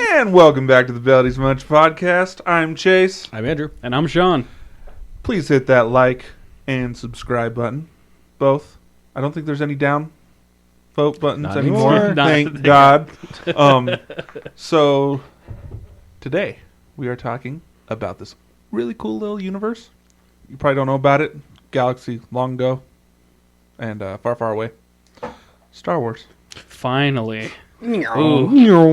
And welcome back to the Bellies Munch podcast. I'm Chase. I'm Andrew. And I'm Sean. Please hit that like and subscribe button. Both. I don't think there's any down vote buttons Not anymore. anymore. Thank God. So today we are talking about this really cool little universe. You probably don't know about it. Galaxy long ago and far, far away. Star Wars. Finally. Ooh.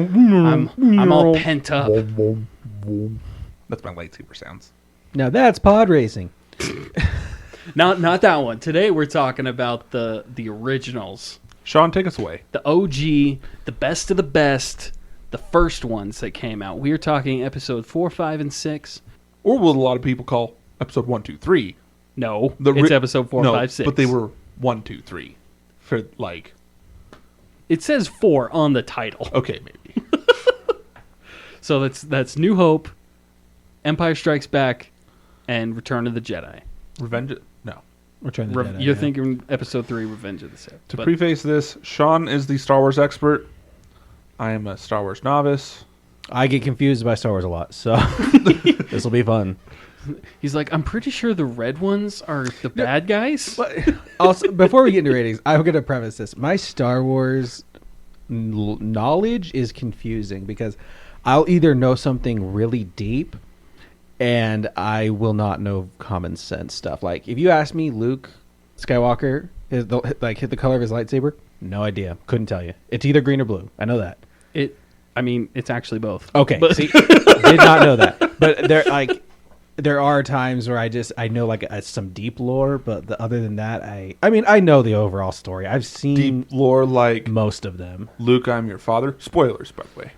I'm all pent up. That's my lightsaber sounds. Now that's pod racing. Not that one. Today we're talking about the originals. Sean, take us away. The OG, the best of the best, the first ones that came out. We're talking episode 4, 5, and 6. Or what a lot of people call episode 1, 2, 3. No, it's episode 4, 5, 6. But they were 1, 2, 3. For like... It says 4 on the title. Okay, maybe. So that's New Hope, Empire Strikes Back, and Return of the Jedi. Revenge... No. Return of the Jedi. You're thinking episode 3, Revenge of the Sith. To preface this, Sean is the Star Wars expert. I am a Star Wars novice. I get confused by Star Wars a lot, so this will be fun. He's like, I'm pretty sure the red ones are the bad guys. But also, before we get into ratings, I'm going to preface this. My Star Wars knowledge is confusing because I'll either know something really deep and I will not know common sense stuff. Like, if you ask me, Luke Skywalker, hit the color of his lightsaber, no idea. Couldn't tell you. It's either green or blue. I know that. It's actually both. Okay, see, did not know that. But there are times where I know some deep lore, but other than that, I know the overall story. I've seen Deep lore like... most of them. Luke, I'm your father. Spoilers, by the way.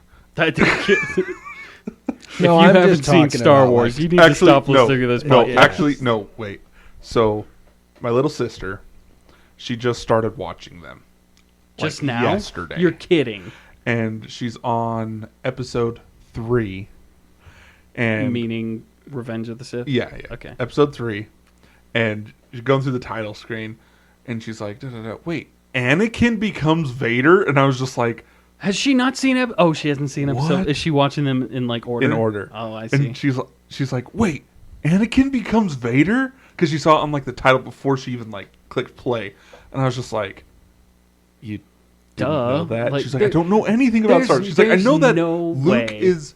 If you haven't seen Star Wars, you need to stop listening to this podcast. No, wait. So, my little sister, she just started watching them. Just like now? Yesterday. You're kidding. And she's on episode 3. And Meaning Revenge of the Sith? Yeah. Okay. Episode 3. And she's going through the title screen. And she's like, wait, Anakin becomes Vader? And I was just like... Has she not seen she hasn't seen episode. What? Is she watching them in order? In order. Oh, I see. And she's like, wait, Anakin becomes Vader? Because she saw it on the title before she even clicked play. And I was just like, you didn't know that? She's like, I don't know anything about Star Wars. She's like, I know that Luke is,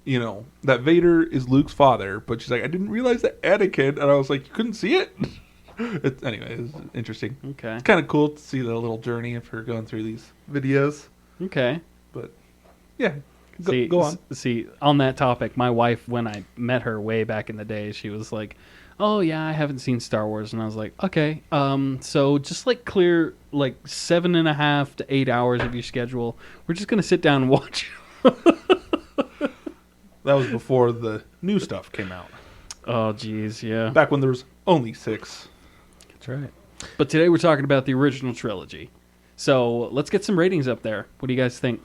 that Vader is Luke's father. But she's like, I didn't realize that Anakin. And I was like, you couldn't see it? Anyway, it's interesting. Okay. It's kind of cool to see the little journey of her going through these videos. Okay. But, yeah. Go on. See, on that topic, my wife, when I met her way back in the day, she was like, oh, yeah, I haven't seen Star Wars. And I was like, okay, so just clear 7.5 to 8 hours of your schedule. We're just going to sit down and watch. That was before the new stuff came out. Oh, geez, yeah. Back when there was only 6. That's right. But today we're talking about the original trilogy. So let's get some ratings up there. What do you guys think?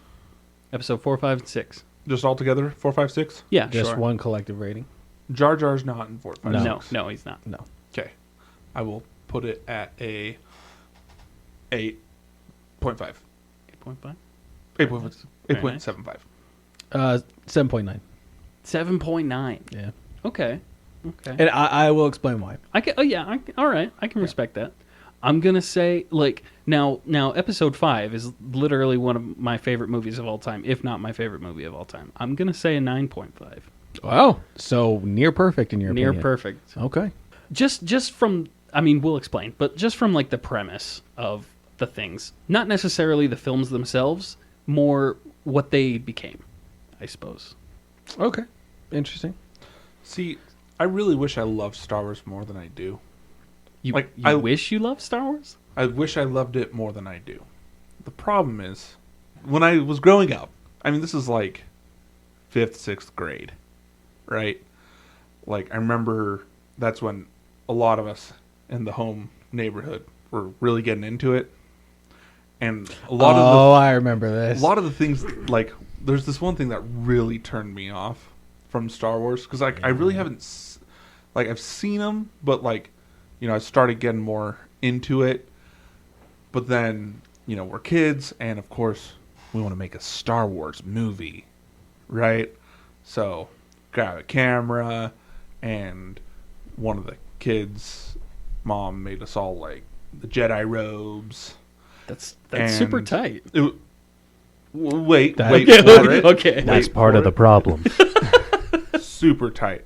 Episode 4, 5, and 6. Just all together? 4, 5, 6? Yeah, Just sure. one collective rating. Jar Jar's not in 4, 5, 6. No, he's not. No. Okay. I will put it at a 8.5. 8.5? 8.75. 7.9. 7.9. Yeah. Okay. And I will explain why. All right. I can respect that. I'm going to say, now episode 5 is literally one of my favorite movies of all time, if not my favorite movie of all time. I'm going to say a 9.5. Wow. So near perfect in your opinion. Near perfect. Okay. Just from, we'll explain, but just from the premise of the things, not necessarily the films themselves, more what they became, I suppose. Okay. Interesting. See, I really wish I loved Star Wars more than I do. You wish you loved Star Wars? I wish I loved it more than I do. The problem is, when I was growing up, this is 5th, 6th grade, right? I remember that's when a lot of us in the home neighborhood were really getting into it. And I remember this. A lot of the things, there's this one thing that really turned me off from Star Wars, because I really haven't Like, I've seen them, but, like, you know, I started getting more into it. But then, you know, we're kids, and of course, we want to make a Star Wars movie, right? So, grab a camera, and one of the kids' mom made us all, like, the Jedi robes. That's super tight. Wait for it. Okay. That's part of the problem. Super tight.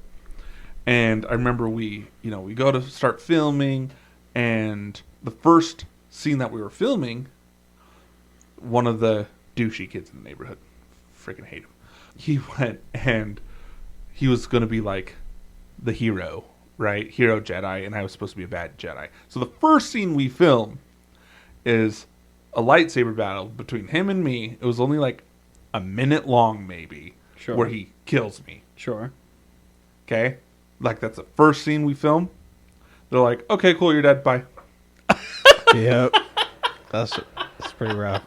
And I remember we go to start filming, and the first scene that we were filming, one of the douchey kids in the neighborhood, freaking hate him, he went and he was going to be like the hero, right? Hero Jedi, and I was supposed to be a bad Jedi. So the first scene we film is a lightsaber battle between him and me. It was only like a minute long, maybe, Sure. where he kills me. Sure. Okay? Like, that's the first scene we film. They're like, okay, cool, you're dead, bye. Yep. That's pretty rough.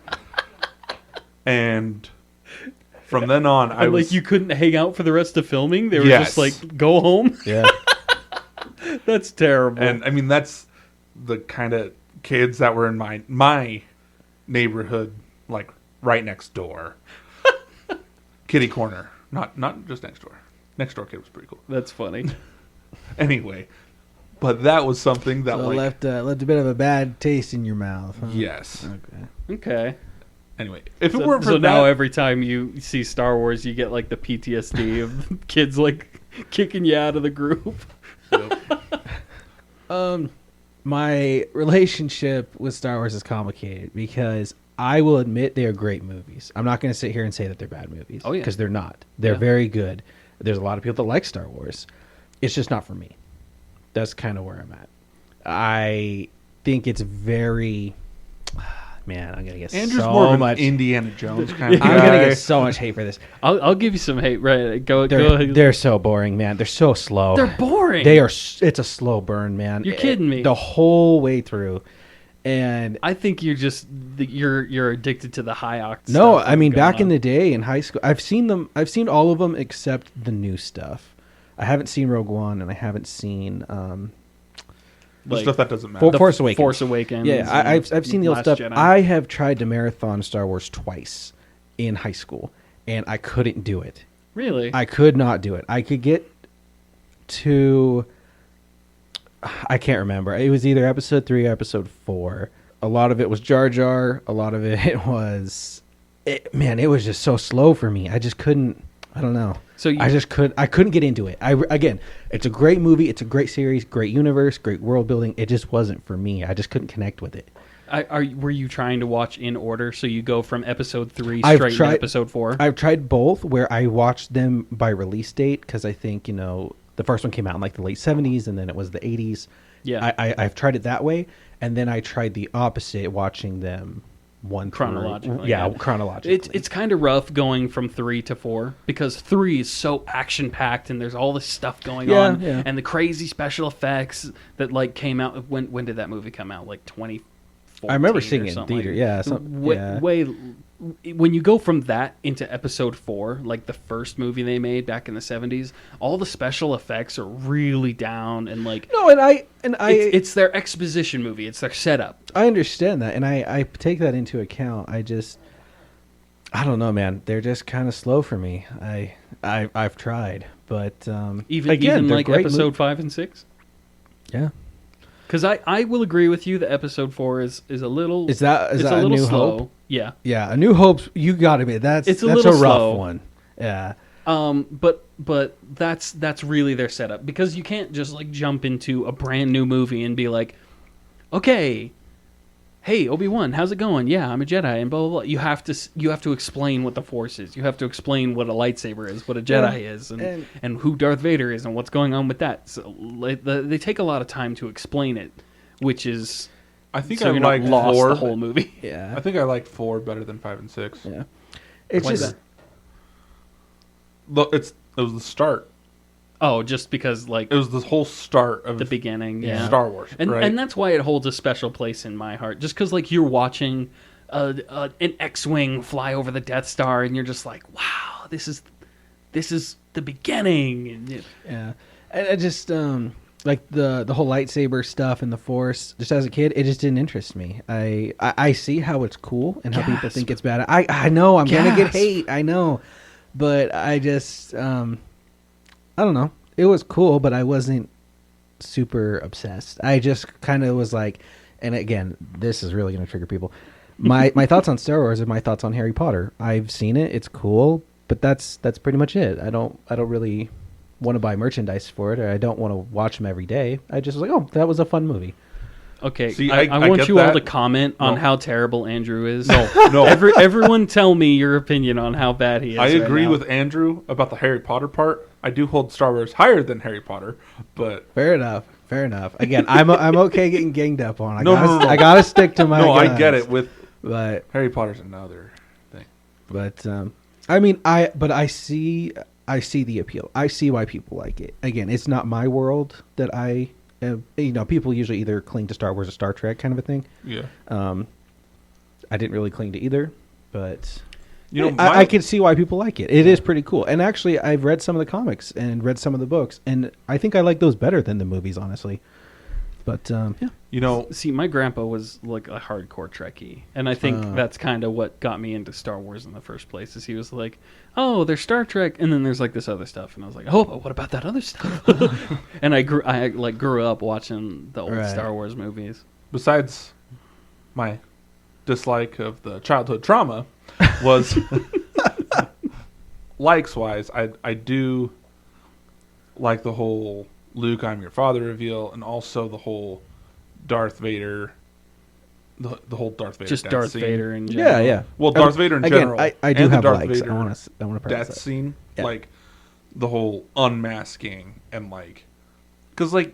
And from then on, I was... like, you couldn't hang out for the rest of filming? They were Yes. just like, go home? Yeah. That's terrible. And, I mean, that's the kind of kids that were in my neighborhood, like, right next door. Kitty corner. Not just next door. Next door kid was pretty cool. That's funny. Anyway, but that was something that, So like... left a bit of a bad taste in your mouth. Huh? Yes. Okay. Okay. Anyway, if it So, weren't for so that... now every time you see Star Wars, you get like the PTSD of kids like kicking you out of the group. My relationship with Star Wars is complicated because I will admit they are great movies. I'm not going to sit here and say that they're bad movies. Oh, yeah. Because they're not. They're Yeah. very good. There's a lot of people that like Star Wars. It's just not for me. That's kind of where I'm at. I think it's very... Man, I'm going to get Andrew's so more of an much... Indiana Jones kind of guy. I'm going to get so much hate for this. I'll give you some hate. Right? Go ahead. They're so boring, man. They're so slow. They're boring. They are. It's a slow burn, man. You're kidding me. The whole way through, and I think you're just you're addicted to the high octane. no, I mean back in the day in high school, I've seen them. I've seen all of them except the new stuff. I haven't seen Rogue One, and I haven't seen The stuff that doesn't matter. Force Awakens. Force Awakens. Yeah, I've seen the old Last stuff. Jedi. I have tried to marathon Star Wars twice in high school, and I couldn't do it. Really? I could not do it. I could get to... I can't remember. It was either episode 3 or episode 4. A lot of it was Jar Jar. A lot of it was... Man, it was just so slow for me. I just couldn't... I don't know. So you- I couldn't get into it. Again, it's a great movie. It's a great series, great universe, great world building. It just wasn't for me. I just couldn't connect with it. Were you trying to watch in order? So you go from episode 3 I've straight tried- to episode 4? I've tried both where I watched them by release date because I think, the first one came out in like the late 70s and then it was the 80s. Yeah. I've tried it that way. And then I tried the opposite, watching them one through- Chronologically, Yeah, yeah. chronologically. It's kind of rough going from 3 to 4 because 3 is so action packed and there's all this stuff going Yeah, on yeah. and the crazy special effects that like came out. When did that movie come out? Like 2014. I remember seeing or it in something theater. like- Yeah, way. When you go from that into episode 4, like the first movie they made back in the 70s, all the special effects are really down and like No, it's their exposition movie. It's their setup. I understand that, and I take that into account. I don't know, man. They're just kind of slow for me. I've tried, but Even they're like great episode 5 and 6. Yeah, Because I will agree with you that episode 4 is a little... Is that it's A a little New slow. Hope? Yeah. Yeah, A New Hope's. You got to admit that's It's a a little rough slow. one. Yeah, But that's really their setup. Because you can't just like jump into a brand new movie and be like, okay, hey, Obi-Wan, how's it going? Yeah, I'm a Jedi, and blah, blah, blah. You have to explain what the Force is. You have to explain what a lightsaber is, what a Jedi is, and who Darth Vader is, and what's going on with that. So they take a lot of time to explain it, which is... I think so I you're not like lost 4. the whole movie. yeah, I think I like 4 better than 5 and 6. yeah. It's Why is just that? Look, it was the start. Oh, just because like It was the whole start of the beginning, yeah. Star Wars, And right? and that's why it holds a special place in my heart. Just because like you're watching an X-wing fly over the Death Star, and you're just like, wow, this is this is the beginning. And Yeah, I just like the whole lightsaber stuff and the Force. Just as a kid, it just didn't interest me. I see how it's cool and how people think it's bad. I know I'm gonna get hate. I know, but I just I don't know. It was cool, but I wasn't super obsessed. I just kind of was like, and again, this is really gonna trigger people. My thoughts on Star Wars are my thoughts on Harry Potter. I've seen it; it's cool, but that's pretty much it. I don't really want to buy merchandise for it, or I don't want to watch them every day. I just was like, oh, that was a fun movie. Okay, See, I want you all to comment on how terrible Andrew is. No. Everyone tell me your opinion on how bad he is. I agree with Andrew about the Harry Potter part. I do hold Star Wars higher than Harry Potter, but Fair enough. Again, I'm okay getting ganged up on. No. I gotta stick to my no, guns. I get it. With But Harry Potter's another thing. I mean, I see the appeal. I see why people like it. Again, it's not my world that I. People usually either cling to Star Wars or Star Trek, kind of a thing. Yeah. I didn't really cling to either, but I can see why people like it. It is pretty cool. And actually, I've read some of the comics and read some of the books, and I think I like those better than the movies, honestly. But yeah. See, my grandpa was like a hardcore Trekkie, and I think that's kind of what got me into Star Wars in the first place. Is he was like, "Oh, there's Star Trek, and then there's like this other stuff," and I was like, "Oh, but what about that other stuff?" And I grew up watching the old Star Wars movies. Besides my dislike of the childhood trauma, was likes wise, I do like the whole Luke, I'm your father reveal, and also the whole Darth Vader, the whole Darth Vader. Just Darth Vader in general. Yeah. Well, Darth Vader in general. I do and have the Darth likes. Vader I want to death scene, Yeah. like the whole unmasking and because I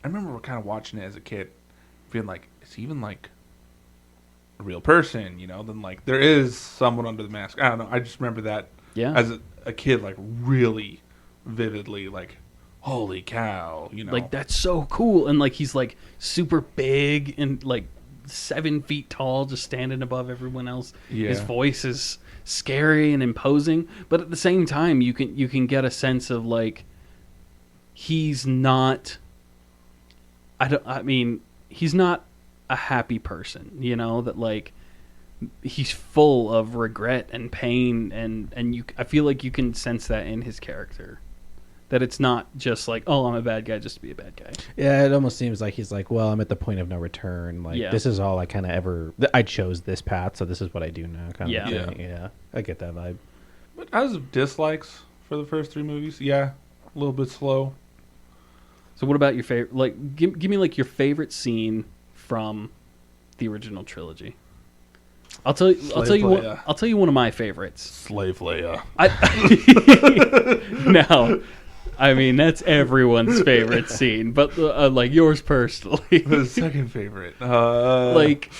remember kind of watching it as a kid, being like, is he even like a real person? Then like there is someone under the mask. I don't know. I just remember that as a kid, like really vividly, like. Holy cow, Like, that's so cool. And, like, he's, like, super big and, like, 7 feet tall, just standing above everyone else. Yeah. His voice is scary and imposing. But at the same time, you can get a sense of, like, he's not... he's not a happy person, that, like, he's full of regret and pain. And I feel like you can sense that in his character. That it's not just like, oh, I'm a bad guy just to be a bad guy. Yeah, it almost seems like he's like, well, I'm at the point of no return. Like, this is all I kind of I chose this path, so this is what I do now. Kind of thing. Yeah, I get that vibe. But as of dislikes for the first 3 movies, a little bit slow. So what about your favorite? Like, give me like your favorite scene from the original trilogy. I'll tell you one of my favorites. Slave Leia. No. I mean, that's everyone's favorite scene, but like yours personally. The second favorite. Like,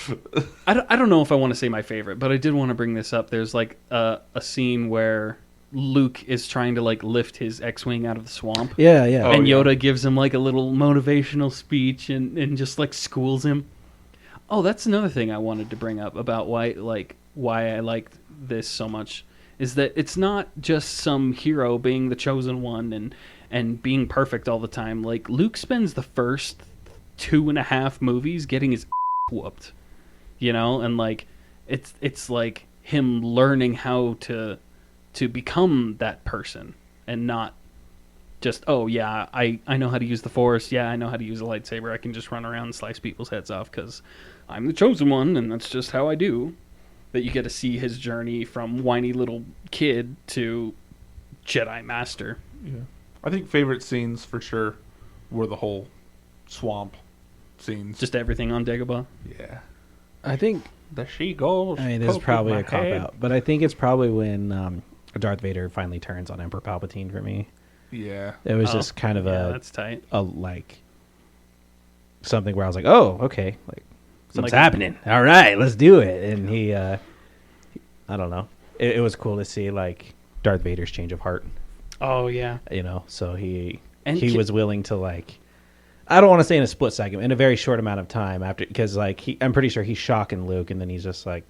I don't know if I want to say my favorite, but I did want to bring this up. There's like a scene where Luke is trying to like lift his X-Wing out of the swamp. Yeah. And Yoda gives him like a little motivational speech and just like schools him. Oh, that's another thing I wanted to bring up about why I liked this so much. Is that it's not just some hero being the chosen one and being perfect all the time. Like, Luke spends the first 2.5 movies getting his whooped, and like it's like him learning how to become that person and not just, oh yeah, I know how to use the Force. Yeah, I know how to use a lightsaber. I can just run around and slice people's heads off because I'm the chosen one and that's just how I do. That you get to see his journey from whiny little kid to Jedi Master. Yeah. I think favorite scenes for sure were the whole swamp scenes. Just everything on Dagobah. Yeah. I think the she-gulls. I mean, this is probably a cop-out, but I think it's probably when Darth Vader finally turns on Emperor Palpatine for me. Yeah. It was just kind of that's tight. Like something where I was like, oh, okay, like something's happening. All right, let's do it. And he I don't know. It was cool to see like Darth Vader's change of heart. Oh yeah. So he was willing to like, I don't want to say in a split second, in a very short amount of time after, because like I'm pretty sure he's shocking Luke, and then he's just like,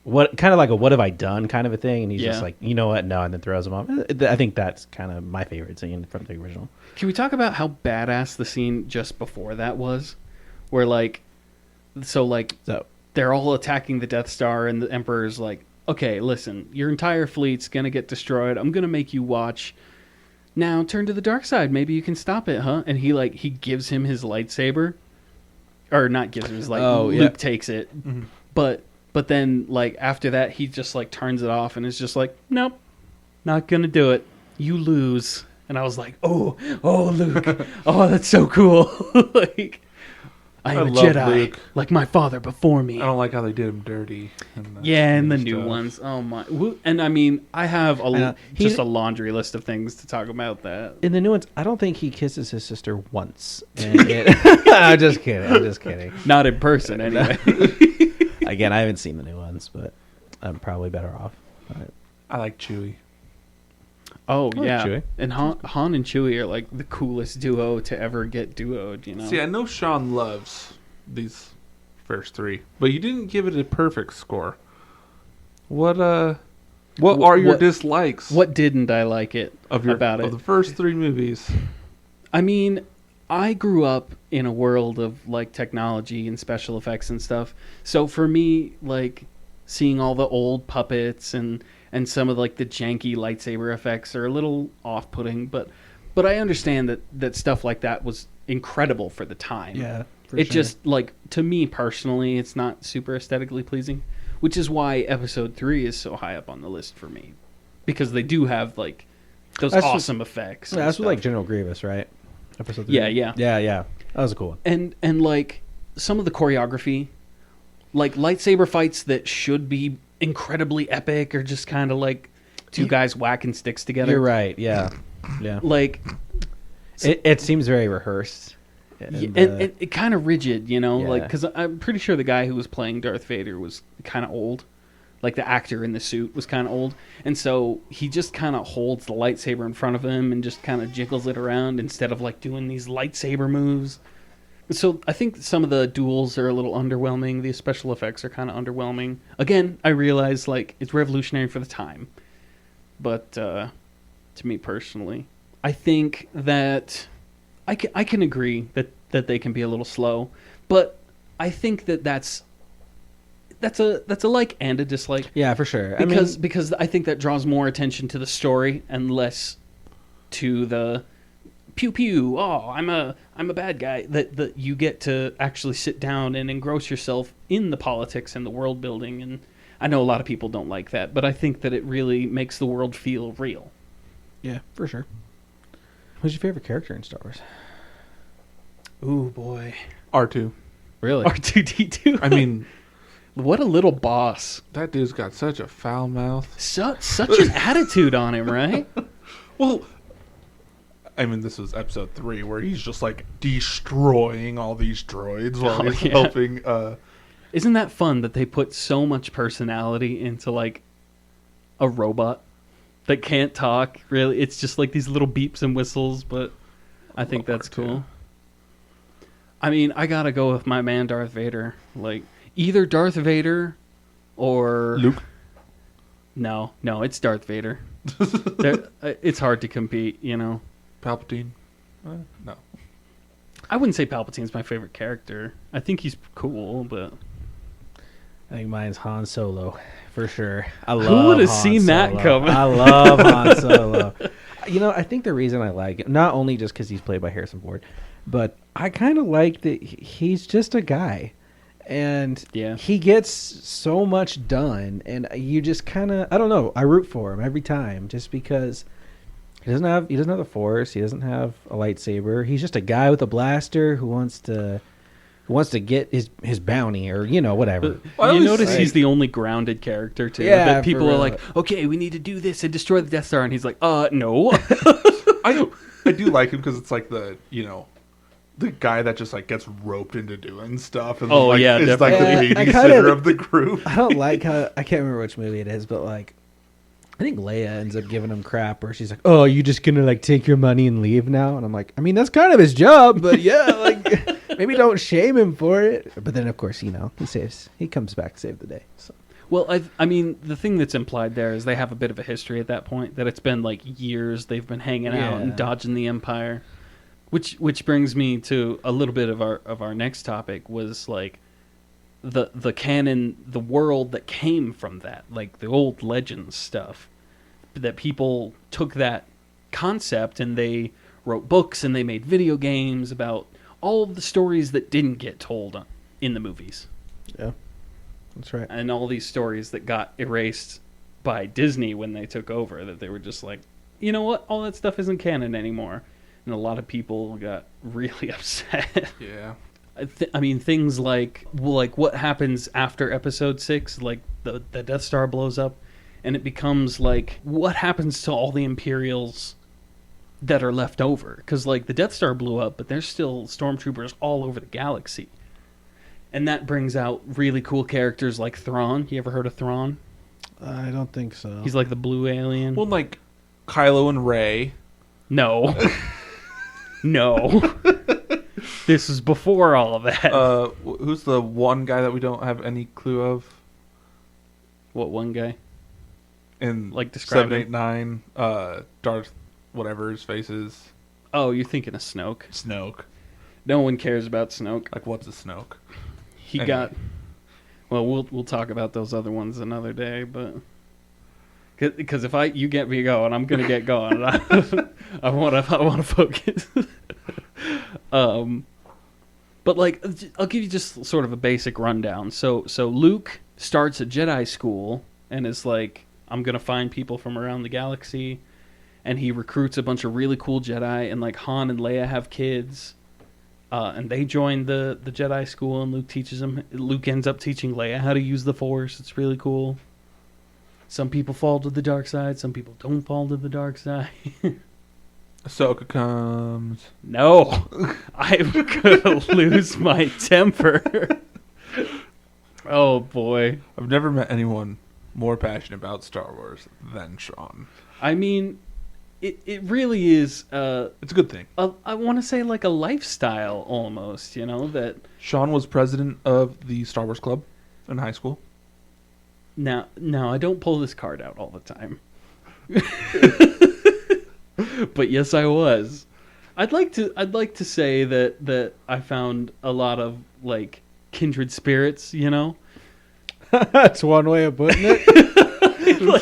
what kind of like a what have I done kind of a thing, and he's Yeah. just like, you know what, no, and then throws him off. I think that's kind of my favorite scene from the original. Can we talk about how badass the scene just before that was? Where like they're all attacking the Death Star and the Emperor's like, okay, listen, your entire fleet's gonna get destroyed. I'm gonna make you watch. Now turn to the dark side. Maybe you can stop it, huh? And he gives him his lightsaber. Or not gives him his Luke takes it. Mm-hmm. But then like after that he just like turns it off and is just like, nope, not gonna do it. You lose. And I was like, oh Luke. Oh, that's so cool. Like I'm a love Jedi, Luke. like my father before me. I don't like how they did him dirty. And the new ones. Oh my! And I mean, I have just a laundry list of things to talk about that. In the new ones, I don't think he kisses his sister once. I'm just kidding. Not in person, anyway. Again, I haven't seen the new ones, but I'm probably better off. But I like Chewie. Oh I like yeah, Chewie. and Han and Chewie are like the coolest duo to ever get duoed. You know. See, I know Sean loves these first three, but you didn't give it a perfect score. What are your dislikes? What didn't I like about it? Of the first three movies? I mean, I grew up in a world of like technology and special effects and stuff. So for me, like seeing all the old puppets and some of like the janky lightsaber effects are a little off-putting, but I understand that stuff like that was incredible for the time. yeah, Just like to me personally, it's not super aesthetically pleasing, which is why episode 3 is so high up on the list for me, because they do have like those awesome effects. Yeah, that's what, like General Grievous, right? Episode 3. Yeah. That was a cool one. And like some of the choreography, like lightsaber fights that should be incredibly epic, or just kind of like two guys whacking sticks together. You're right. Yeah. Like It seems very rehearsed. and it kind of rigid, you know, like because I'm pretty sure the guy who was playing Darth Vader was kind of old. Like the actor in the suit was kind of old, and so he just kind of holds the lightsaber in front of him and just kind of jiggles it around instead of like doing these lightsaber moves. So I think some of the duels are a little underwhelming. The special effects are kind of underwhelming. Again, I realize like it's revolutionary for the time, but to me personally, I think that I can agree that they can be a little slow, but I think that's a like and a dislike. Yeah, for sure. Because I think that draws more attention to the story and less to the pew pew. Oh, I'm a bad guy. That you get to actually sit down and engross yourself in the politics and the world building. And I know a lot of people don't like that, but I think that it really makes the world feel real. Yeah, for sure. Who's your favorite character in Star Wars? Ooh boy, R2. Really? R2D2. I mean, what a little boss. that dude's got such a foul mouth. Such an attitude on him, right? Well, I mean, this is episode 3 where he's just like destroying all these droids while he's helping. Isn't that fun that they put so much personality into like a robot that can't talk? Really, it's just like these little beeps and whistles. But I think that's cool. I mean, I gotta go with my man Darth Vader. Like either Darth Vader or Luke. No, it's Darth Vader. It's hard to compete, you know. Palpatine. No. I wouldn't say Palpatine's my favorite character. I think he's cool, but I think mine's Han Solo, for sure. Who would have seen that coming? I love Han Solo. You know, I think the reason I like it, not only just because he's played by Harrison Ford, but I kind of like that he's just a guy. And he gets so much done, and you just kind of, I don't know, I root for him every time, just because he doesn't have the Force, he doesn't have a lightsaber. He's just a guy with a blaster who wants to get his bounty, or you know, whatever. You notice he's the only grounded character too. Yeah, that people are like, okay, we need to do this and destroy the Death Star, and he's like, no. I do like him because it's like the guy that just like gets roped into doing stuff, and is definitely. like the babysitter of the group. I don't like how, I can't remember which movie it is, but like I think Leia ends up giving him crap where she's like, "Oh, you just gonna like take your money and leave now?" And I'm like, I mean, that's kind of his job, but yeah, like maybe don't shame him for it. But then of course, you know, he comes back to save the day. So. Well, I mean, the thing that's implied there is they have a bit of a history at that point. That it's been like years they've been hanging out and dodging the Empire, which brings me to a little bit of our next topic was like the canon, the world that came from that, like the old legends stuff. That people took that concept and they wrote books and they made video games about all of the stories that didn't get told in the movies. Yeah, that's right. And all these stories that got erased by Disney when they took over, that they were just like, you know what, all that stuff isn't canon anymore. And a lot of people got really upset. Yeah. I mean, things like what happens after Episode 6, like the Death Star blows up, and it becomes like, what happens to all the Imperials that are left over? Because like the Death Star blew up, but there's still stormtroopers all over the galaxy. And that brings out really cool characters like Thrawn. You ever heard of Thrawn? I don't think so. He's like the blue alien. Well, like Kylo and Rey. No. No. This is before all of that. Who's the one guy that we don't have any clue of? What one guy? In like describe 789, Darth whatever his face is. Oh, you're thinking of Snoke. Snoke. No one cares about Snoke. Like, what's a Snoke? He got. Well, we'll talk about those other ones another day, but because if you get me going, I'm gonna get going. I want to focus. But like, I'll give you just sort of a basic rundown. So Luke starts at Jedi school and is like, I'm gonna find people from around the galaxy, and he recruits a bunch of really cool Jedi, and like Han and Leia have kids. And they join the Jedi school, and Luke ends up teaching Leia how to use the Force. It's really cool. Some people fall to the dark side. Some people don't fall to the dark side. Ahsoka comes. No. I'm going to lose my temper. Oh, boy. I've never met anyone more passionate about Star Wars than Sean. I mean, it really is... it's a good thing. I want to say like a lifestyle almost, you know, that... Sean was president of the Star Wars Club in high school. Now, I don't pull this card out all the time. But yes, I was. I'd like to say that I found a lot of like kindred spirits, you know? That's one way of putting it. Like,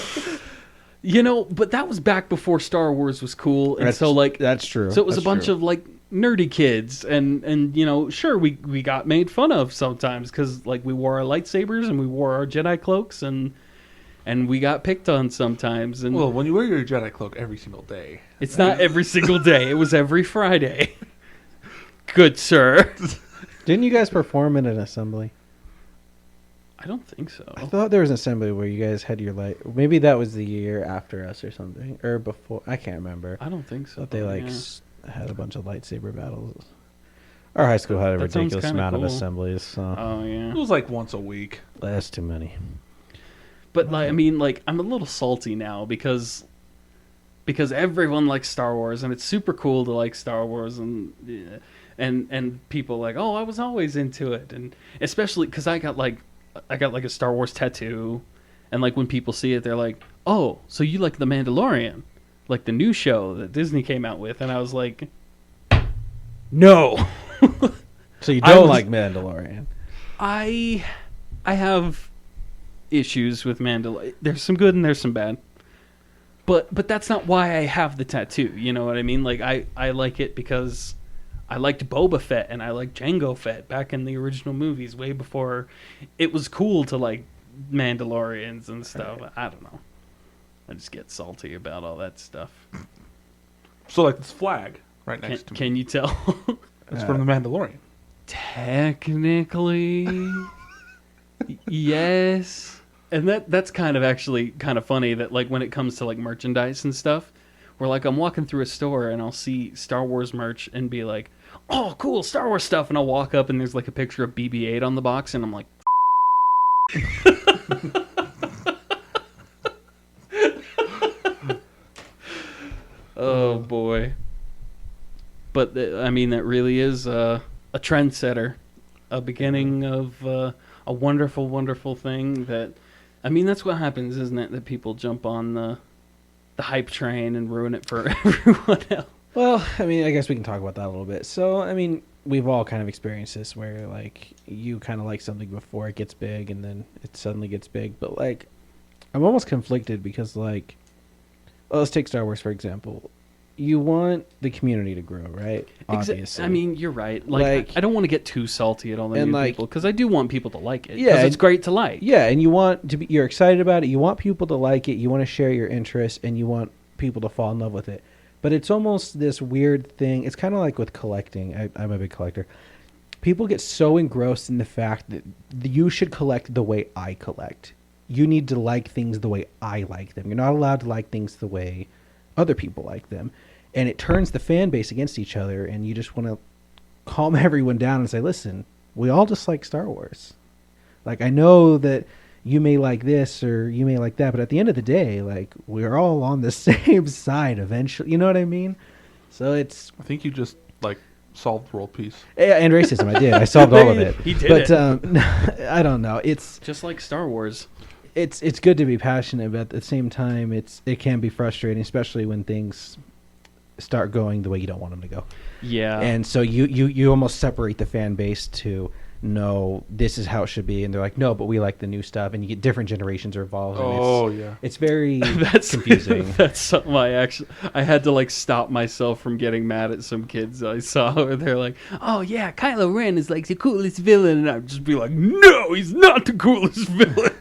you know, but that was back before Star Wars was cool, and so like that's true. So it was a bunch of like nerdy kids, and you know, sure we got made fun of sometimes because like we wore our lightsabers and we wore our Jedi cloaks, and we got picked on sometimes. And well, when you wear your Jedi cloak every single day, it's not every single day. It was every Friday. Good sir. Didn't you guys perform in an assembly? I don't think so. I thought there was an assembly where you guys had your light. Maybe that was the year after us or something, or before. I can't remember. I don't think so. But they had a bunch of lightsaber battles. Our high school had a ridiculous amount of assemblies. So. Oh yeah, it was like once a week. That's too many. But like, I mean, like, I'm a little salty now because everyone likes Star Wars, and it's super cool to like Star Wars, and people like, oh, I was always into it, and especially because I got like a Star Wars tattoo, and like when people see it, they're like, oh, so you like The Mandalorian, like the new show that Disney came out with, and I was like, no. So you don't like Mandalorian? I have issues with Mandalorian. There's some good and there's some bad, but that's not why I have the tattoo. You know what I mean? Like I like it because I liked Boba Fett and I liked Jango Fett back in the original movies, way before it was cool to like Mandalorians and stuff. Right. I don't know. I just get salty about all that stuff. So like this flag right next to me. Can you tell? It's from the Mandalorian. Technically, yes. And that's kind of actually kind of funny that like when it comes to like merchandise and stuff, where like I'm walking through a store and I'll see Star Wars merch and be like, oh, cool, Star Wars stuff. And I'll walk up and there's like a picture of BB-8 on the box and I'm like, oh boy. But I mean, that really is a trendsetter, a beginning of a wonderful, wonderful thing that, I mean, that's what happens, isn't it? That people jump on the hype train and ruin it for everyone else. Well, I mean, I guess we can talk about that a little bit. So, I mean, we've all kind of experienced this where, like, you kind of like something before it gets big and then it suddenly gets big. But, like, I'm almost conflicted because, like, well, let's take Star Wars, for example. You want the community to grow, right? Obviously. I mean, you're right. Like I don't want to get too salty at all the new people because I do want people to like it. Yeah, it's great to like. Yeah, and you're excited about it. You want people to like it. You want to share your interests, and you want people to fall in love with it. But it's almost this weird thing. It's kind of like with collecting. I'm a big collector. People get so engrossed in the fact that you should collect the way I collect. You need to like things the way I like them. You're not allowed to like things the way other people like them. And it turns the fan base against each other, and you just want to calm everyone down and say, listen, we all just like Star Wars. Like, I know that you may like this or you may like that, but at the end of the day, like, we're all on the same side eventually. You know what I mean? So it's... I think you just, like, solved world peace. Yeah, and racism. I did. I solved all of it. He did but, it. I don't know. It's... Just like Star Wars. It's good to be passionate, but at the same time, it can be frustrating, especially when things start going the way you don't want them to go. Yeah. And so you almost separate the fan base to, no, this is how it should be, and they're like, no, but we like the new stuff, and you get different generations are involved. And it's very confusing. That's something I had to like stop myself from getting mad at some kids I saw where they're like, oh yeah, Kylo Ren is like the coolest villain, and I'd just be like, no, he's not the coolest villain.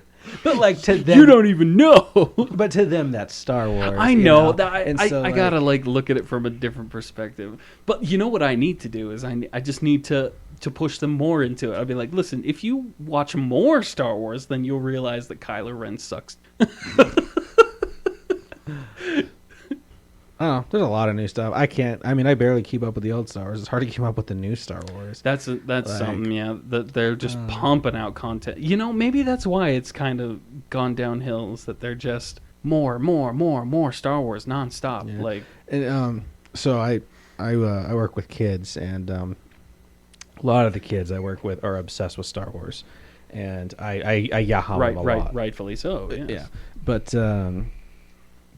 But like to them, you don't even know. But to them, that's Star Wars. I know that. I gotta like look at it from a different perspective. But you know what I need to do is I just need to push them more into it. I'll be like, listen, if you watch more Star Wars, then you'll realize that Kylo Ren sucks. Oh, there's a lot of new stuff. I barely keep up with the old Star Wars. It's hard to keep up with the new Star Wars. That's something, yeah. That they're just pumping out content. You know, maybe that's why it's kind of gone downhill. Is that they're just more Star Wars nonstop. Yeah. Like, and, so I work with kids, and a lot of the kids I work with are obsessed with Star Wars, and I yah-hum them a lot. Rightfully so. Yes. Yeah, but.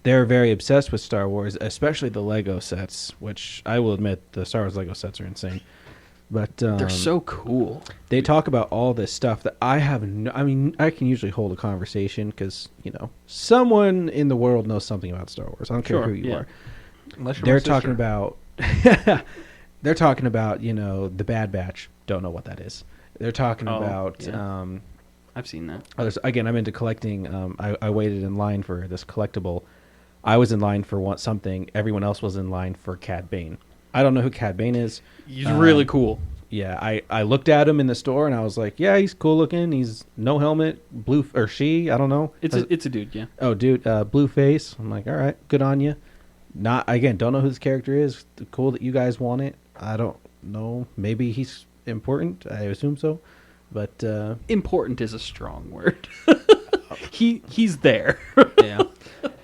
They're very obsessed with Star Wars, especially the Lego sets, which I will admit the Star Wars Lego sets are insane. But they're so cool. They talk about all this stuff that I have I can usually hold a conversation because, someone in the world knows something about Star Wars. I don't care who you are. Unless you're they're talking about they're talking about, the Bad Batch. Don't know what that is. They're talking about I've seen that. Again, I'm into collecting. I waited in line for this collectible. I was in line for something. Everyone else was in line for Cad Bane. I don't know who Cad Bane is. He's really cool. Yeah, I looked at him in the store and I was like, yeah, he's cool looking. He's no helmet, blue or she. I don't know. It's a dude. Yeah. Oh, dude, blue face. I'm like, all right, good on you. Don't know who this character is. Cool that you guys want it. I don't know. Maybe he's important. I assume so. But important is a strong word. He's there. Yeah.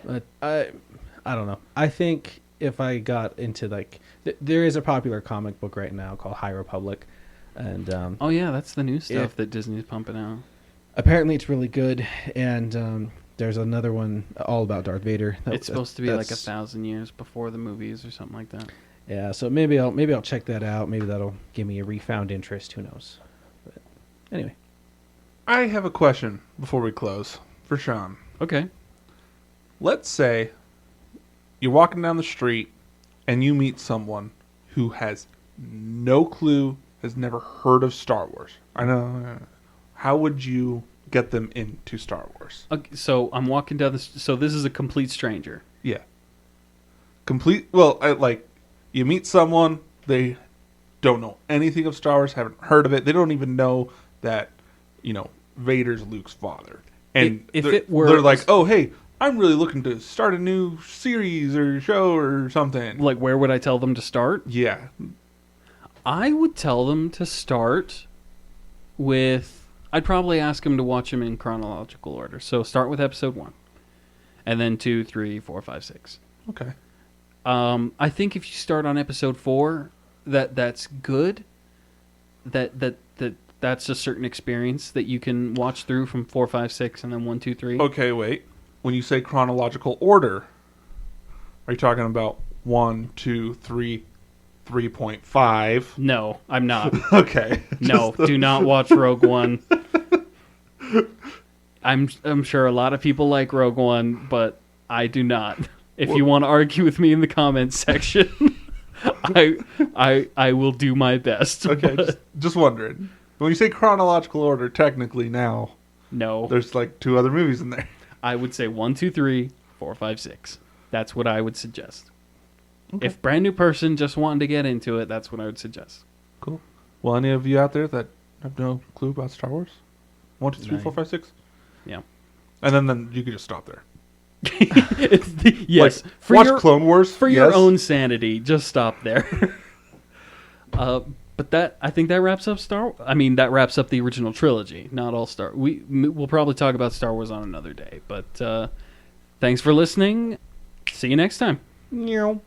But I don't know. I think if I got into there is a popular comic book right now called High Republic, and oh yeah, that's the new stuff that Disney's pumping out. Apparently, it's really good, and there's another one all about Darth Vader. It's supposed to be like 1,000 years before the movies or something like that. Yeah, so maybe I'll check that out. Maybe that'll give me a refound interest. Who knows? But anyway, I have a question before we close for Sean. Okay. Let's say you're walking down the street and you meet someone who has no clue, has never heard of Star Wars. I know. How would you get them into Star Wars? Okay, so I'm walking down so this is a complete stranger. Yeah. You meet someone, they don't know anything of Star Wars, haven't heard of it. They don't even know that, Vader's Luke's father. And they're like, oh, hey, I'm really looking to start a new series or show or something. Like, where would I tell them to start? Yeah. I would tell them to start with... I'd probably ask them to watch them in chronological order. So start with episode 1. And then 2, 3, 4, 5, 6. Okay. I think if you start on episode 4, that's good. That that's a certain experience that you can watch through from 4, 5, 6, and then 1, 2, 3. Okay, wait. When you say chronological order, are you talking about 1, 2, 3, 3.5? No, I'm not. Okay. No, do not watch Rogue One. I'm sure a lot of people like Rogue One, but I do not. If you want to argue with me in the comments section, I will do my best. Okay, just wondering. When you say chronological order, technically now, no, there's like 2 other movies in there. I would say 1, 2, 3, 4, 5, 6. That's what I would suggest. Okay. If brand new person just wanting to get into it, that's what I would suggest. Cool. Well, any of you out there that have no clue about Star Wars? 1, 2, 3, 4, 5, 6? Yeah. And then you can just stop there. Yes. Like, watch Clone Wars. For your own sanity, just stop there. But I think that wraps up that wraps up the original trilogy. Not all Star. We'll probably talk about Star Wars on another day. But thanks for listening. See you next time. Meow.